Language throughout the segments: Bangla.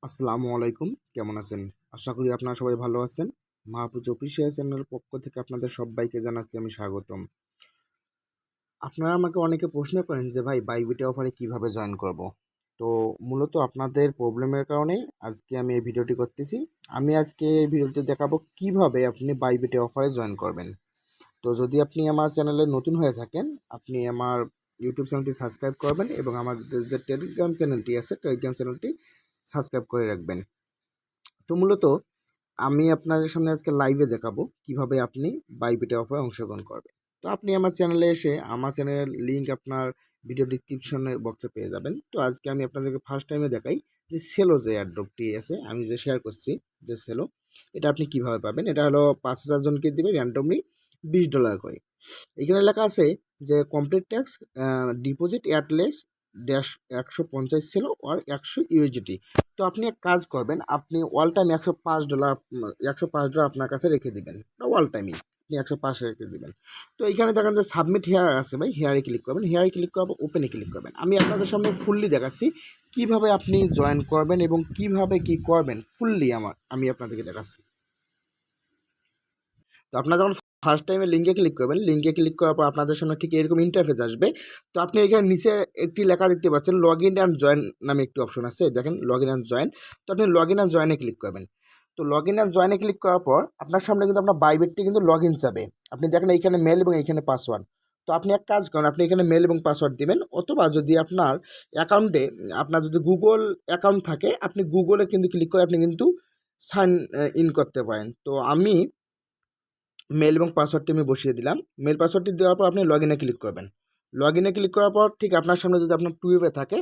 আসসালামু আলাইকুম, কেমন আছেন? আশা করি আপনারা সবাই ভালো আছেন। মাহফুজ অফিসিয়াল চ্যানেলের পক্ষ থেকে আপনাদের সবাইকে জানাচ্ছি আমি স্বাগতম। আপনারা আমাকে অনেকে প্রশ্ন করেন যে ভাই বাইবিটে অফারে কিভাবে জয়েন করব। তো মূলত আপনাদের প্রবলেমের কারণেই আজকে আমি এই ভিডিওটি করতেছি। আমি আজকে এই ভিডিওতে দেখাবো কিভাবে আপনি বাইবিটে অফারে জয়েন করবেন। তো যদি আপনি আমার চ্যানেলে নতুন হয়ে থাকেন, আপনি আমার ইউটিউব চ্যানেলটি সাবস্ক্রাইব করবেন এবং আমাদের যে টেলিগ্রাম চ্যানেলটি আছে টেলিগ্রাম চ্যানেলটি সাবস্ক্রাইব করে রাখবেন। তো মূলত আমি আপনাদের সামনে আজকে লাইভে দেখাবো কিভাবে আপনি বাইবিটে অফারে অংশগ্রহণ করবেন। তো আপনি আমার চ্যানেলে এসে আমার চ্যানেলের লিঙ্ক আপনার ভিডিও ডিসক্রিপশনে বক্সে পেয়ে যাবেন। তো আজকে আমি আপনাদেরকে ফার্স্ট টাইমে দেখাই যে সেলো যে এয়ারড্রপটি আছে আমি যে শেয়ার করছি, যে সেলো, এটা আপনি কিভাবে পাবেন। এটা হলো 5,000 জনকে দিবে র্যান্ডমলি $20 করে। এখানে লেখা আছে যে কমপ্লিট ট্যাক্স ডিপোজিট অ্যাটলেস ড্যাশ 150 ছিল আর 100 USDT। তো আপনি এক কাজ করবেন, আপনি অল টাইম $105 $105 আপনার কাছে রেখে দিবেন, অল টাইমই আপনি 105 রেখে দিবেন। তো এইখানে দেখেন যে সাবমিট হেয়ার আছে ভাই, হেয়ারে ক্লিক করবেন, হেয়ারে ক্লিক করবো, ওপেনে ক্লিক করবেন। আমি আপনাদের সামনে ফুললি দেখাচ্ছি কিভাবে আপনি জয়েন করবেন এবং কিভাবে কি করবেন, ফুললি আমি আপনাদেরকে দেখাচ্ছি। তো আপনারা যখন ফার্স্ট টাইমে লিঙ্কে ক্লিক করবেন, লিঙ্কে ক্লিক করার পর আপনাদের সামনে ঠিক এরকম ইন্টারফেস আসবে। তো আপনি এখানে নিচে একটি লেখা দেখতে পাচ্ছেন লগ ইন অ্যান্ড জয়েন নামে একটি অপশন আছে, দেখেন লগ ইন অ্যান্ড জয়েন। তো আপনি লগ ইন অ্যান্ড জয়েনে ক্লিক করবেন। তো লগ ইন অ্যান্ড জয়েনে ক্লিক করার পর আপনার সামনে কিন্তু আপনার বাইবিটটি কিন্তু লগ ইন যাবে। আপনি দেখেন এইখানে মেল এবং এইখানে পাসওয়ার্ড। তো আপনি এক কাজ করেন, আপনি এখানে মেল এবং পাসওয়ার্ড দিবেন, অথবা যদি আপনার অ্যাকাউন্টে আপনার যদি গুগল অ্যাকাউন্ট থাকে আপনি গুগলে কিন্তু ক্লিক করে আপনি কিন্তু সাইন ইন করতে পারেন। তো আমি মেল এবং পাসওয়ার্ডটি আমি বসিয়ে দিলাম। মেল পাসওয়ার্ডটি দেওয়ার পর আপনি লগ ইনে ক্লিক করবেন। লগ ইনে ক্লিক করার পর ঠিক আপনার সামনে যদি আপনার টুইবে থাকে,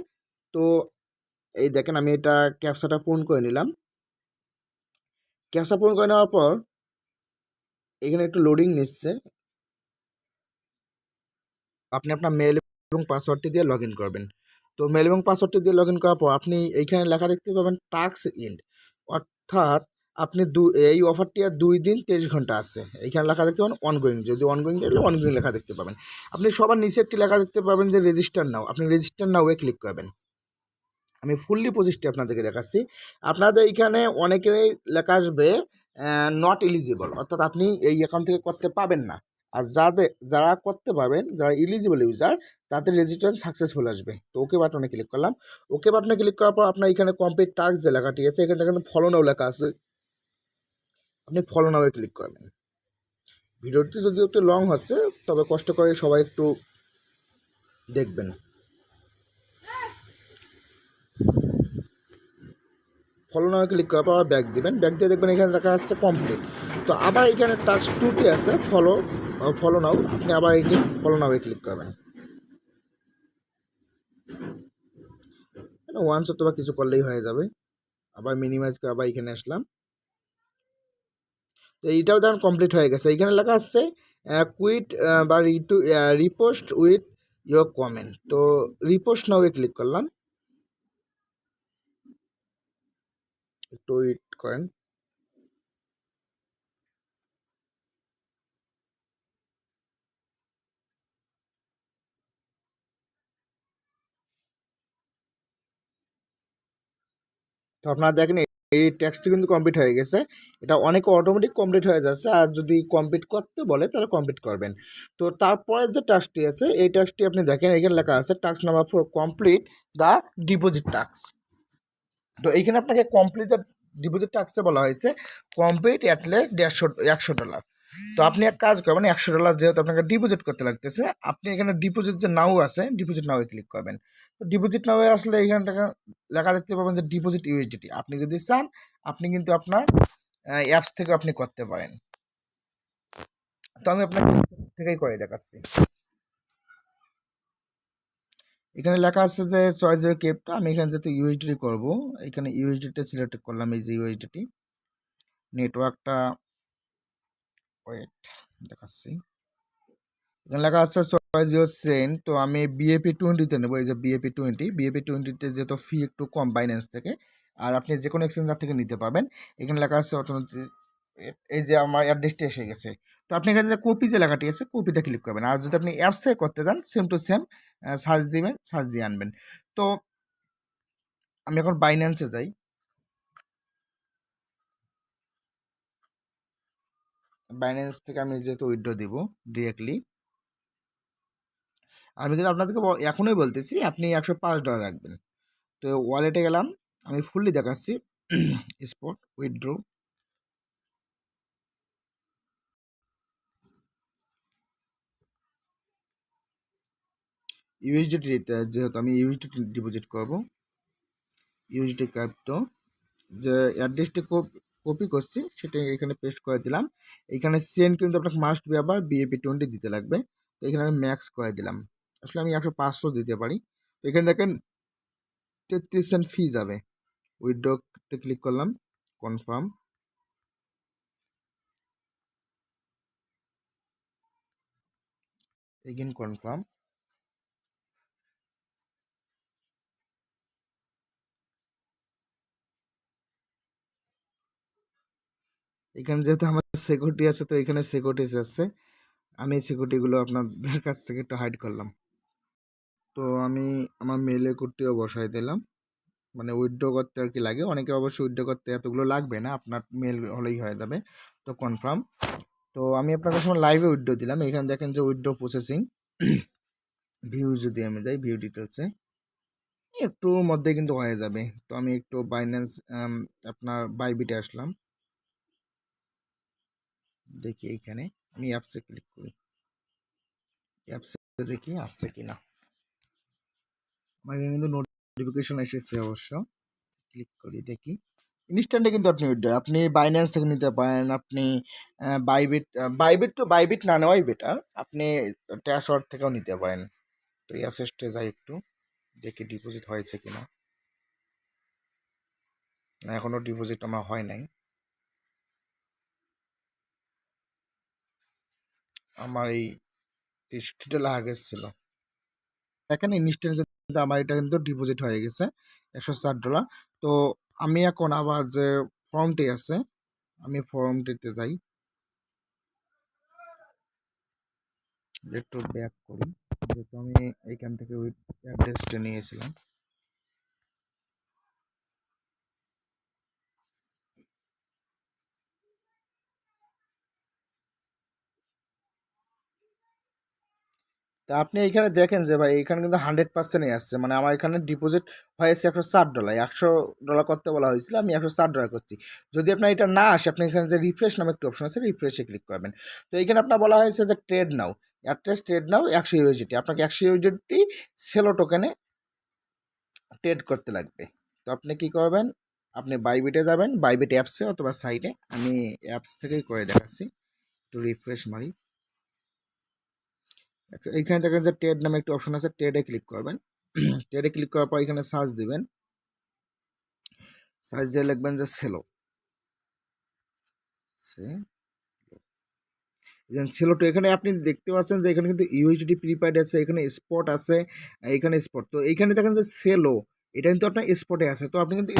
তো এই দেখেন আমি এটা ক্যাপচাটা পূরণ করে নিলাম। ক্যাপচা পূরণ করে নেওয়ার পর এখানে একটু লোডিং নিচ্ছে। আপনি আপনার মেল এবং পাসওয়ার্ডটি দিয়ে লগ ইন করবেন। তো মেল এবং পাসওয়ার্ডটি দিয়ে লগ ইন করার পর আপনি এইখানে লেখা দেখতে পাবেন টাস্ক ইন্ড, অর্থাৎ আপনি এই অফারটি আর 2 দিন 23 ঘন্টা আছে। এইখানে লেখা দেখতে পাবেন অনগোয়িং, যদি অনগোয়িং দেখলে অনগোয়িং লেখা দেখতে পাবেন। আপনি সবার নিচে একটি লেখা দেখতে পাবেন যে রেজিস্টার নাও, আপনি রেজিস্টার নাও-এ ক্লিক করবেন। আমি ফুললি প্রসেসটি আপনাদেরকে দেখাচ্ছি। আপনাদের এইখানে অনেকেরই লেখা আসবে নট এলিজিবল, অর্থাৎ আপনি এই অ্যাকাউন্ট থেকে করতে পাবেন না। আর যারা করতে পারবেন, যারা এলিজিবল ইউজার, তাদের রেজিস্ট্রেশন সাকসেসফুল আসবে। তো ওকে বাটনে ক্লিক করলাম। ওকে বাটনে ক্লিক করার পর আপনার এখানে কমপ্লিট টাস্ক যে লেখাটি আছে, এখানে দেখেন ফলো নাও লেখা আছে, আপনি ফলো নাও-এ ক্লিক করবেন। ভিডিওটি যদিও একটু লং হচ্ছে, তবে কষ্ট করে সবাই একটু দেখবেন। ফলো নাও ক্লিক করার পর ব্যাক দিবেন, ব্যাক দিয়ে দেখবেন এখানে দেখা যাচ্ছে কমপ্লিট। তো আবার এখানে টাস্ক 2টি আছে ফলো নাও, আপনি আবার এই ফলো নাও ক্লিক করবেন। ওয়ান্স অথবা কিছু করলেই হয়ে যাবে। আবার মিনিমাইজ করে আবার এখানে আসলাম। তো এইটাও দেখুন কমপ্লিট হয়ে গেছে। এখানে লেখা আসছে কুইট বা রিপোস্ট উইথ ইয়োর কমেন্ট। তো রিপোস্ট নাও ক্লিক করলাম, একটু ওয়েট করেন। তো আপনারা দেখেন এই ট্যাক্সটি কিন্তু কমপ্লিট হয়ে গেছে। এটা অনেকে অটোমেটিক কমপ্লিট হয়ে যাচ্ছে, আর যদি কমপ্লিট করতে বলে তাহলে কমপ্লিট করবেন। তো তারপরে যে টাস্কটি আছে, এই টাস্কটি আপনি দেখেন এখানে লেখা আছে task number 4 complete the deposit task. তো এইখানে আপনাকে কমপ্লিট দ্য ডিপোজিট টাস্কে বলা হয়েছে কমপ্লিট অ্যাটলে $100। তো আপনি এক কাজ করবেন, $100 যেহেতু আপনাকে ডিপোজিট করতে লাগতেছে, আপনি এখানে ডিপোজিট যে নাও আছে ডিপোজিট নাও ক্লিক করবেন। তো ডিপোজিট নাও আসলে এখানে লেখা দেখতে পাবেন যে ডিপোজিট ইউএসডিটি। আপনি যদি চান আপনি কিন্তু আপনার অ্যাপস থেকে আপনি করতে পারেন। তো আমি আপনাকে থেকেই করে দেখাচ্ছি। এখানে লেখা আছে যে চয়েস ইউর ক্রিপ্টো, আমি এখানে যেহেতু ইউএসডিটি করবো, এখানে ইউএসডিটি সিলেক্ট করলাম, এই যে ইউএসডিটি নেটওয়ার্কটা, ওয়েট দেখাচ্ছি। এখানে লেখা আছে চয়েস ইউর সেন্ট। তো আমি BAP20 নেবো, এই যে BAP20 যেহেতু ফি একটু কম বাইন্যান্স থেকে, আর আপনি যে কোনো এক্সচেঞ্জার থেকে নিতে পারবেন। এখানে লেখা আছে অর্থনীতি, এই যে আমার অ্যাড্রেসটি এসে গেছে। তো আপনি এখানে যে কপি যে লেখাটি আছে কপিটা ক্লিক করবেন, আর যদি আপনি অ্যাপস থেকে করতে চান সেম টু সেম সার্চ দিবেন, সার্চ দিয়ে আনবেন। তো আমি এখন বাইন্যান্সে যাই। বাইন্যান্স থেকে আমি যেহেতু উইথড্র দিব ডিরেক্টলি, আমি কিন্তু আপনাদেরকে এখনই বলতেছি আপনি $105 রাখবেন। তো ওয়ালেটে গেলাম, আমি ফুললি দেখাচ্ছি। স্পট উইথড্র, ইউএসডি, যেহেতু আমি ইউএসডি ডিপোজিট করব, ইউএসডি ক্রিপ্টো, যে অ্যাড্রেসটি কপি করছি সেটা এখানে পেস্ট করে দিলাম। এখানে সেন্ড কিন্তু আপনাকে মাস্ট বি আবার BAP20 দিতে লাগবে। তো এখানে আমি ম্যাক্স করে দিলাম। আসলে আমি 100-500 দিতে পারি। তো এখানে দেখেন 33 সেন্ট ফি যাবে। উইথড্রতে ক্লিক করলাম, কনফার্ম, এগেন কনফার্ম। এখানে যেহেতু আমার সিকিউরিটি আছে তো এখানে সিকিউরিটি আছে, আমি সিকিউরিটিগুলো আপনাদের কাছ থেকে একটু হাইড করলাম। তো আমি আমার মেলে কোডটিও বসাই দিলাম, মানে উইথড্র করতে আর কি লাগে, অনেকে অবশ্যই উইথড্র করতে এতগুলো লাগবে না, আপনার মেল হলেই হয়ে যাবে। তো কনফার্ম। তো আমি আপনাদের সময় লাইভে উইথড্র দিলাম, এখানে দেখেন যে উইথড্র প্রসেসিং। ভিউ যদি আমি যাই ভিউ ডিটেলসে, একটু মধ্যে কিন্তু হয়ে যাবে। তো আমি একটু বাইন্যান্স আপনার বাইবিটে আসলাম, দেখি এইখানে আমি অ্যাপসে ক্লিক করি, অ্যাপসে দেখি আসছে কিনা। আমার এখানে কিন্তু নোটিফিকেশন এসেছে অবশ্য, ক্লিক করি দেখি। ইনস্ট্যান্টে কিন্তু আপনি উইথড্র, আপনি বাইন্যান্স থেকে নিতে পারেন, আপনি বাইবিট, বাইবিট না নেওয়াই বেটার, আপনি ট্যাশওয়ার্ড থেকেও নিতে পারেন। তো অ্যাসেস্টে যাই একটু, দেখি ডিপোজিট হয়েছে কিনা। না, এখনও ডিপোজিট আমার হয় নাই। আমার এই $30 আগে ছিল। দেখেন ইনস্ট্যান্ট কিন্তু আমার এটা কিন্তু ডিপোজিট হয়ে গেছে $160। তো আমি এখন আবার যে ফর্মটি আছে, আমি ফর্মটিতে যাই, একটু ব্যাক করি, যেহেতু আমি এইখান থেকে ওই অ্যাড্রেসটা নিয়েছিলাম। তা আপনি এইখানে দেখেন যে ভাই এখানে কিন্তু 100%ই আসছে, মানে আমার এখানে ডিপোজিট হয়েছে $160, $100 করতে বলা হয়েছিল, আমি $160 করছি। যদি আপনার এটা না আসে, আপনি এখানে যে রিফ্রেশ নামে একটু অপশন আছে, রিফ্রেশে ক্লিক করবেন। তো এখানে আপনার বলা হয়েছে যে ট্রেড নাও, অ্যাড্রেস ট্রেড নাও 100 USDT, আপনাকে 100 USDT সেলো টোকেনে ট্রেড করতে লাগবে। তো আপনি কি করবেন, আপনি বাইবিটে যাবেন, বাইবিট অ্যাপসে অথবা সাইটে, আমি অ্যাপস থেকেই করে দেখাচ্ছি, একটু রিফ্রেশ মারি। এইখানে দেখেন যে ট্রেড নামে একটি অপশন আছে, ট্রেডে ক্লিক করবেন। ট্রেডে ক্লিক করার পর এখানে সার্চ দিবেন, সার্চ দিয়ে লিখবেন যে সেলো, সেলোটো। এখানে আপনি দেখতে পাচ্ছেন যে এখানে কিন্তু ইউএসডি প্রিপেড আছে, এখানে স্পট আছে, এখানে স্পট। তো এখানে দেখেন যে সেলো, এটা কিন্তু আপনার স্পটে আছে, তো আপনি কিন্তু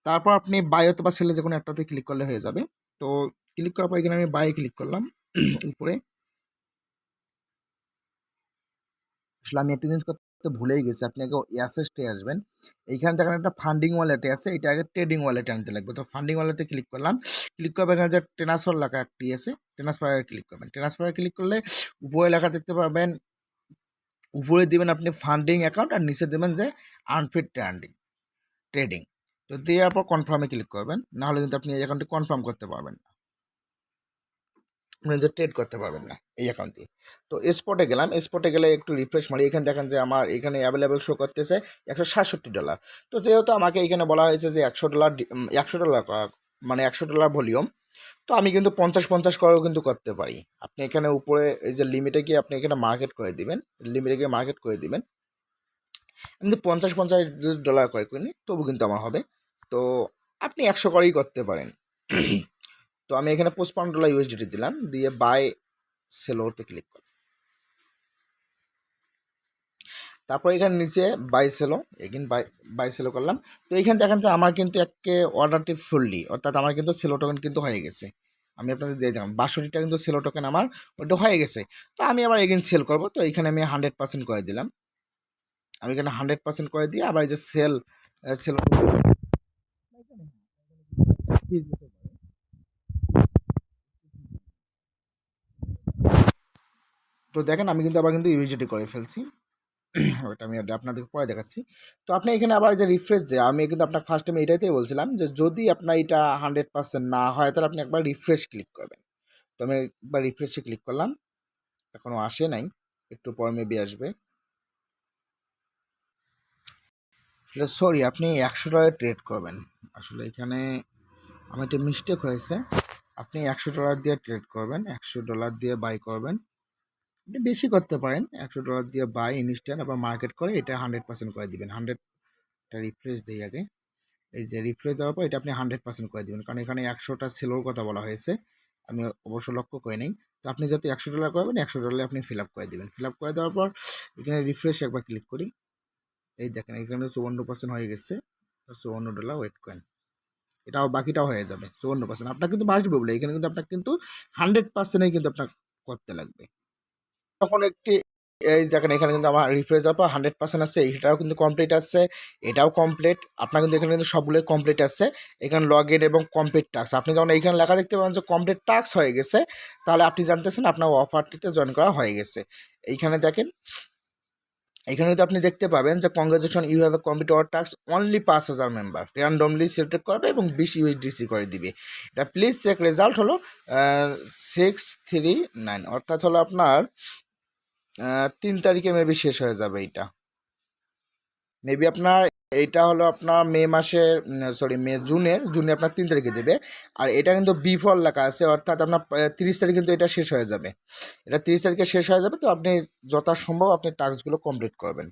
তারপর আপনি বাই অথবা সেলে যে কোনো একটাতে ক্লিক করলে হয়ে যাবে। তো ক্লিক করার পর এখানে আমি বাই ক্লিক করলাম উপরে। আসলে আমি একটা জিনিস করতে ভুলেই গেছি, আপনি আগে অ্যাসেস্টে আসবেন, এইখানে দেখেন একটা ফান্ডিং ওয়ালেটে আছে, এটা আগে ট্রেডিং ওয়ালেটে আনতে লাগবে। তো ফান্ডিং ওয়ালেটে ক্লিক করলাম, ক্লিক করবে এখানে যে ট্রান্সফার লেখা একটি আছে, ট্রান্সফারে ক্লিক করবেন। ট্রান্সফারে ক্লিক করলে উপরে লেখা দেখতে পাবেন, উপরে দিবেন আপনি ফান্ডিং অ্যাকাউন্ট, আর নিচে দেবেন যে আনফিট ট্রেডিং। তো দেওয়ার পর কনফার্মে ক্লিক করবেন, নাহলে কিন্তু আপনি এই অ্যাকাউন্টটি কনফার্ম করতে পারবেন না, আপনি যে ট্রেড করতে পারবেন না এই অ্যাকাউন্ট দিয়ে। তো স্পটে গেলাম, স্পটে গেলে একটু রিফ্রেশ মারি, এখানে দেখেন যে আমার এখানে অ্যাভেলেবেল শো করতেছে $167। তো যেহেতু আমাকে এখানে বলা হয়েছে যে $100 মানে $100 ভলিউম, তো আমি কিন্তু 50-50 করেও কিন্তু করতে পারি। আপনি এখানে উপরে এই যে লিমিটে গিয়ে আপনি এখানে মার্কেট করে দিবেন, লিমিটে গিয়ে মার্কেট করে দিবেন। আমি যদি 50-50 ডলার করে করি তবু কিন্তু আমার হবে। তো আপনি 100 করেই করতে পারেন। তো আমি এখানে $55 USDT দিলাম, দিয়ে বাই সেলোতে ক্লিক করি। তারপর এখানে নিচে বাই সেলো, এগেন বাই সেলো করলাম। তো এইখানে দেখেন যে আমার কিন্তু একে অর্ডারটি ফুললি, অর্থাৎ আমার কিন্তু সেলো টোকেন কিন্তু হয়ে গেছে। আমি আপনাদের দিয়ে দিলাম 62টা কিন্তু সেলো টোকেন আমার ওটা হয়ে গেছে। তো আমি আবার এগেন সেল করবো, তো এইখানে আমি 100% করে দিলাম। আমি এখানে 100% করে দিয়ে আবার এই যে সেল তো দেখেন আমি কিন্তু আবার কিন্তু ইউএসডি করে ফেলছি। ওটা আমি আপনাদেরকে পরে দেখাচ্ছি। তো আপনি এখানে আবার যে রিফ্রেশ, যে আমি কিন্তু আপনাকে ফার্স্ট টাইম এটাতেই বলছিলাম যে যদি আপনার এটা 100% না হয় তাহলে আপনি একবার রিফ্রেশ ক্লিক করবেন। তো আমি একবার রিফ্রেশে ক্লিক করলাম, এখনও আসে নাই, একটু পর মেবি আসবে। সরি, আপনি $100 ট্রেড করবেন। আসলে এখানে আমার একটা মিস্টেক হয়েছে। আপনি $100 দিয়ে ট্রেড করবেন, $100 দিয়ে বাই করবেন। আপনি বেশি করতে পারেন, $100 দিয়ে বাই ইনস্ট্যান্ট আবার মার্কেট করে এটা 100% করে দিবেন। 100টা রিফ্রেশ দিই আগে। এই যে রিফ্রেশ দেওয়ার পর এটা আপনি 100% করে দিবেন, কারণ এখানে 100টা সেলোর কথা বলা হয়েছে, আমি অবশ্য লক্ষ্য করে নিই। তো আপনি যেহেতু $100 করবেন, $100 আপনি ফিল আপ করে দিবেন। ফিল আপ করে দেওয়ার পর এখানে রিফ্রেশ একবার ক্লিক করি। এই দেখেন এখানে 54% হয়ে গেছে। $54 ওয়েট করেন, এটাও বাকিটাও হয়ে যাবে। 54% আপনার কিন্তু আসবে বলে এখানে কিন্তু আপনার কিন্তু 100%ই কিন্তু আপনার করতে লাগবে। তখন একটি এই দেখেন এখানে কিন্তু আমার রিফ্রেশ দেওয়ার পর 100% আছে, এটাও কিন্তু কমপ্লিট আছে, এটাও কমপ্লিট। আপনার কিন্তু এখানে কিন্তু সবগুলোই কমপ্লিট আছে। এখানে লগ ইন এবং কমপ্লিট টাস্ক, আপনি যখন এইখানে লেখা দেখতে পাবেন যে কমপ্লিট টাস্ক হয়ে গেছে, তাহলে আপনি জানতেছেন আপনার অফারটিতে জয়েন করা হয়ে গেছে। এইখানে দেখেন, এখানে কিন্তু আপনি দেখতে পাবেন যে congratulation, you have a complete our task, only 5,000 member randomly select করবে এবং 20 ইউএসডিসি করে দিবে। এটা প্লিজ চেক রেজাল্ট হলো 639, অর্থাৎ হলো আপনার 3 তারিখে মেবি শেষ হয়ে যাবে এইটা। মেবি আপনার এইটা হলো আপনার মে মাসের, সরি জুনে আপনার 3 তারিখে দেবে। আর এটা কিন্তু বিফল লেখা আছে, অর্থাৎ আপনার 30 তারিখ কিন্তু এটা শেষ হয়ে যাবে। এটা 30 তারিখে শেষ হয়ে যাবে, তো আপনি যথাসম্ভব আপনি টাস্কগুলো কমপ্লিট করবেন।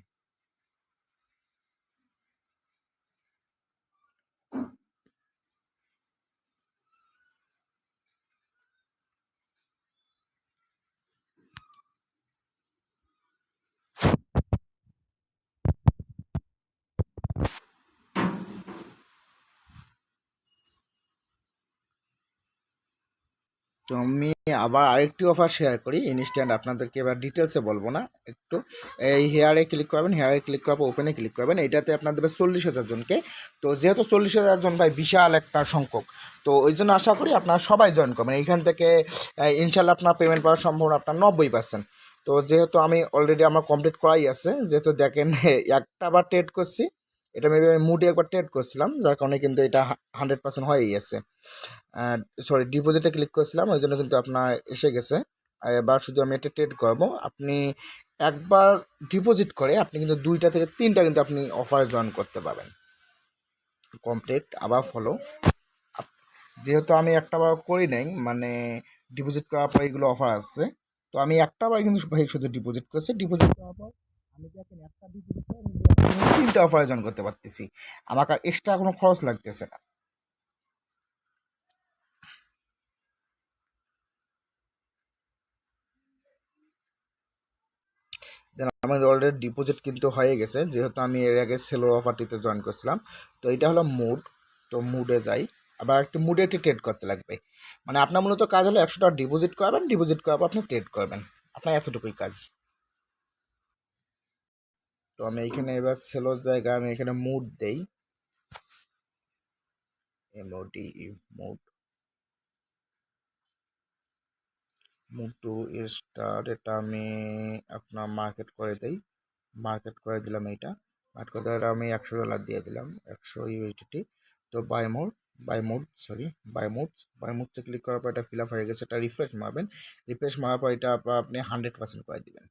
তো আমি আবার আরেকটি অফার শেয়ার করি ইনস্ট্যান্ট, আপনাদেরকে এবার ডিটেলসে বলবো না একটু। এই হেয়ারে ক্লিক করবেন, হেয়ারে ক্লিক করার পর ওপেনে ক্লিক করবেন, এটাতে আপনার দেবে 40,000 জনকে। তো যেহেতু 40,000 জন ভাই বিশাল একটা সংখ্যক, তো ওই জন্য আশা করি আপনারা সবাই জয়েন করবেন। এইখান থেকে ইনশাল্লাহ আপনার পেমেন্ট পাওয়ার সম্ভাবনা আপনার 90%। তো যেহেতু আমি অলরেডি আমার কমপ্লিট করাই আছে, যেহেতু দেখেন একটা আবার ট্রেড করছি, এটা মেবি আমি মুডে একবার ট্রেড করছিলাম, যার কারণে কিন্তু এটা 100% হয়েই গেছে। সরি, ডিপোজিটে ক্লিক করেছিলাম, ওই জন্য কিন্তু আপনার এসে গেছে। এবার শুধু আমি এটা ট্রেড করবো। আপনি একবার ডিপোজিট করে আপনি কিন্তু 2টা থেকে 3টা কিন্তু আপনি অফারে জয়েন করতে পারবেন। কমপ্লিট, আবার ফলো। যেহেতু আমি একটা বার করি নাই, মানে ডিপোজিট করার পর এগুলো অফার আসছে, তো আমি একটা বার কিন্তু ভাই শুধু ডিপোজিট করেছি। ডিপোজিট করার পর আমি দেখেন একটা ডিপোজিট করে আমি 3টা অফারে জয়েন করতে পারতেছি, আমাকে আর এক্সট্রা কোনো খরচ লাগতেছে না। দেন আমাদের অলরেডি ডিপোজিট কিন্তু হয়ে গেছে, যেহেতু আমি এর আগে সেলো অফারটিতে জয়েন করছিলাম। তো এটা হলো মুড, তো মুডে যাই, আবার একটু মুডে একটি ট্রেড করতে লাগবে। মানে আপনার মূলত কাজ হলো 100 টাকা ডিপোজিট করবেন, ডিপোজিট করার পর আপনি ট্রেড করবেন, আপনার এতটুকুই কাজ। তো আমি এইখানে এবার সেলোর জায়গায় আমি এখানে মুড দেই, MOD, mod, mod to star, এটা আমি আপনার মার্কেট করে দেই, মার্কেট করে দিলাম এইটা। মার্কেট করে দেওয়ার আমি $100 দিয়ে দিলাম, 100 USDT। তো বাই মোড ক্লিক করার পর এটা ফিল আপ হয়ে গেছে, এটা রিফ্রেশ মারবেন। রিফ্রেশ মারার পর এটা আপনি 100% করে দিবেন।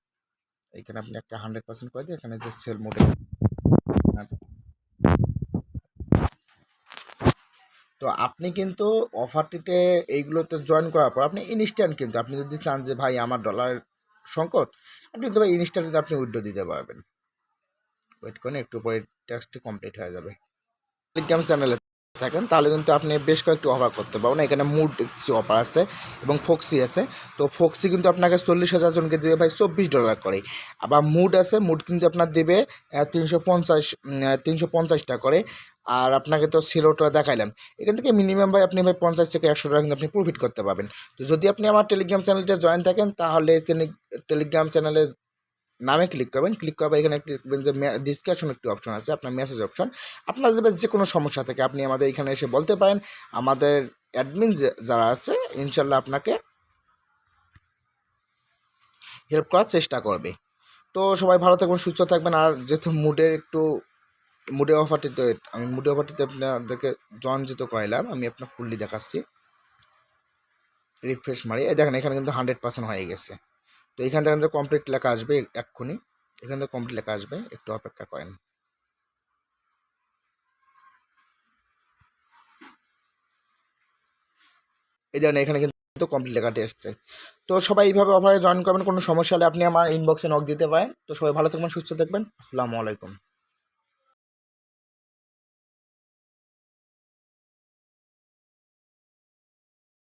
এখানে আপনি একটা 100% করে দিয়ে এখানে যে সেল মোডে, তো আপনি কিন্তু অফারটিতে এইগুলোতে জয়েন করার পর আপনি ইনস্ট্যান্ট, কিন্তু আপনি যদি চান যে ভাই আমার ডলার সংকট, আপনি কিন্তু ভাই ইনস্ট্যান্ট আপনি উইথড্র দিতে পারবেন। ওয়েট করেন, একটু পরে টাস্কটি কমপ্লিট হয়ে যাবে। টেলিগ্রাম চ্যানেলে থাকেন তাহলে কিন্তু আপনি বেশ কয়েকটি অফার করতে পারবেন। এখানে মুড কিছু অফার আছে এবং ফক্সি আছে। তো ফক্সি কিন্তু আপনাকে 40,000 জনকে দেবে ভাই $24 করে। আবার মুড আছে, মুড কিন্তু আপনার দেবে 350 করে। আর আপনাকে তো সেলোটা দেখাইলাম, এখান থেকে মিনিমাম ভাই আপনি ভাই 50 থেকে $100 কিন্তু আপনি প্রফিট করতে পারবেন। তো যদি আপনি আমার টেলিগ্রাম চ্যানেলটা জয়েন থাকেন, তাহলে টেলিগ্রাম চ্যানেলে নামে ক্লিক করবেন। ক্লিক করবে এখানে একটি দেখবেন যে ডিসকাশন একটি অপশন আছে, আপনার মেসেজ অপশন। আপনার যে কোনো সমস্যা থেকে আপনি আমাদের এখানে এসে বলতে পারেন। আমাদের অ্যাডমিন যারা আছে ইনশাল্লাহ আপনাকে হেল্প করার চেষ্টা করবে। তো সবাই ভালো থাকবেন, সুস্থ থাকবেন। আর যেহেতু মুডের অফারটিতে আমি মুডের অফারটিতে আপনাদেরকে জয়েন করাইলাম, আমি আপনার ফুললি দেখাচ্ছি। রিফ্রেশ মারি, এই দেখেন এখানে কিন্তু 100% হয়ে গেছে। তো এখান থেকে কমপ্লিট লেখা আসবে এক্ষুনি, এখান থেকে কমপ্লিট লেখা আসবে, একটু অপেক্ষা করেন। এই দেখেন এখানে কিন্তু কমপ্লিট লেখাটি এসছে। তো সবাই এইভাবে অফারে জয়েন করবেন। কোনো সমস্যা হলে আপনি আমার ইনবক্সে নক দিতে পারেন। তো সবাই ভালো থাকবেন, সুস্থ থাকবেন। আসসালামু আলাইকুম।